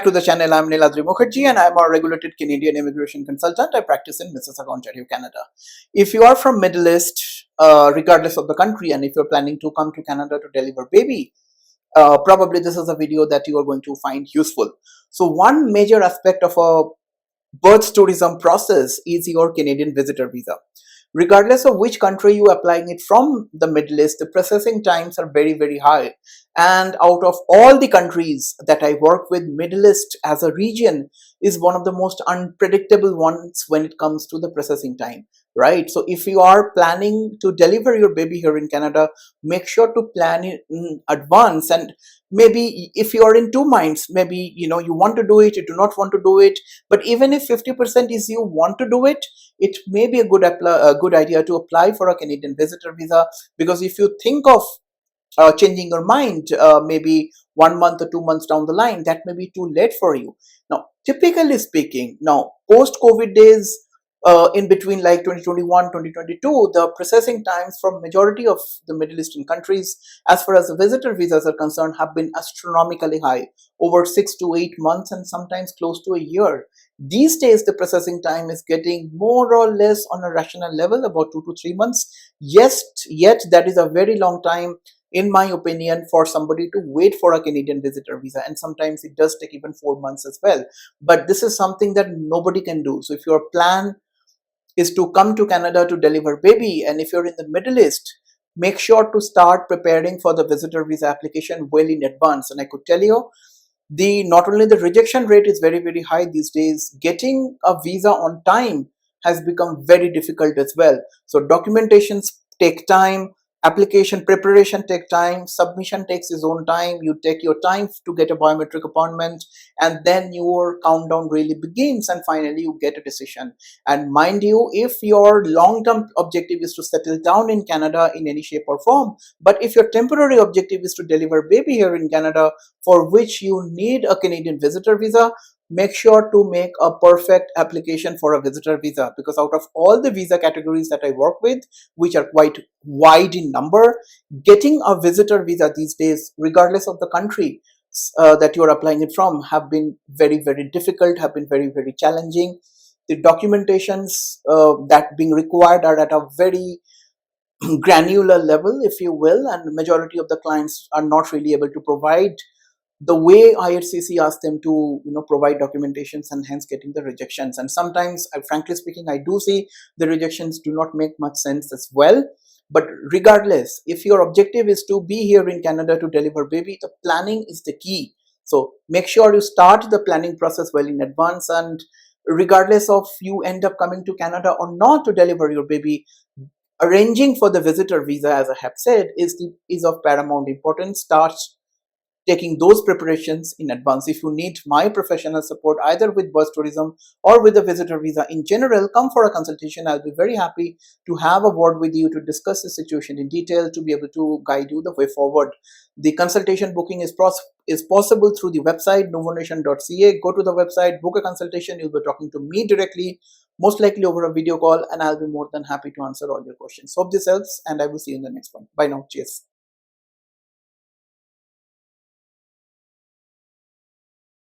to the channel. I'm Niladri Mukherjee and I'm a regulated Canadian immigration consultant. I practice in Mississauga, Ontario, Canada. If you are from Middle East, regardless of the country, and if you're planning to come to Canada to deliver baby, probably this is a video that you are going to find useful. So one major aspect of a birth tourism process is your Canadian visitor visa. Regardless of which country you are applying it from the Middle East, the processing times are very, very high. And out of all the countries that I work with, Middle East as a region is one of the most unpredictable ones when it comes to the processing time, right? So if you are planning to deliver your baby here in Canada, make sure to plan it in advance. And maybe if you are in two minds, maybe you want to do it, you do not want to do it, but even if 50% is you want to do it, it may be a good idea to apply for a Canadian visitor visa, because if you think of changing your mind maybe 1 month or 2 months down the line, that may be too late for you. Now, typically speaking, now post-COVID days, in between like 2021, 2022, the processing times from majority of the Middle Eastern countries, as far as the visitor visas are concerned, have been astronomically high, over 6 to 8 months and sometimes close to a year. These days, the processing time is getting more or less on a rational level, about 2 to 3 months. Yes, yet that is a very long time, in my opinion, for somebody to wait for a Canadian visitor visa, and sometimes it does take even 4 months as well. But this is something that nobody can do. So if your plan is to come to Canada to deliver baby, and if you're in the Middle East, make sure to start preparing for the visitor visa application well in advance. And I could tell you, not only the rejection rate is very, very high these days, getting a visa on time has become very difficult as well. So documentations take time, application preparation take time, submission takes its own time, you take your time to get a biometric appointment, and then your countdown really begins, and finally you get a decision. And mind you, if your long-term objective is to settle down in Canada in any shape or form, but if your temporary objective is to deliver baby here in Canada, for which you need a Canadian visitor visa, make sure to make a perfect application for a visitor visa, because out of all the visa categories that I work with, which are quite wide in number, getting a visitor visa these days, regardless of the country that you are applying it from, have been very, very difficult, have been very, very challenging. The documentations that being required are at a very granular level, if you will, and the majority of the clients are not really able to provide the way IRCC asks them to provide documentations, and hence getting the rejections. And sometimes, frankly speaking, I do see the rejections do not make much sense as well. But regardless, if your objective is to be here in Canada to deliver baby, the planning is the key. So make sure you start the planning process well in advance, and regardless of you end up coming to Canada or not to deliver your baby, arranging for the visitor visa, as I have said, is of paramount importance. Start taking those preparations in advance. If you need my professional support either with birth tourism or with the visitor visa in general, come for a consultation. I'll be very happy to have a word with you to discuss the situation in detail, to be able to guide you the way forward. The consultation booking is possible through the website nuvonation.ca. Go to the website, book a consultation. You'll be talking to me directly, most likely over a video call, and I'll be more than happy to answer all your questions. Hope this helps, and I will see you in the next one. Bye now. Cheers.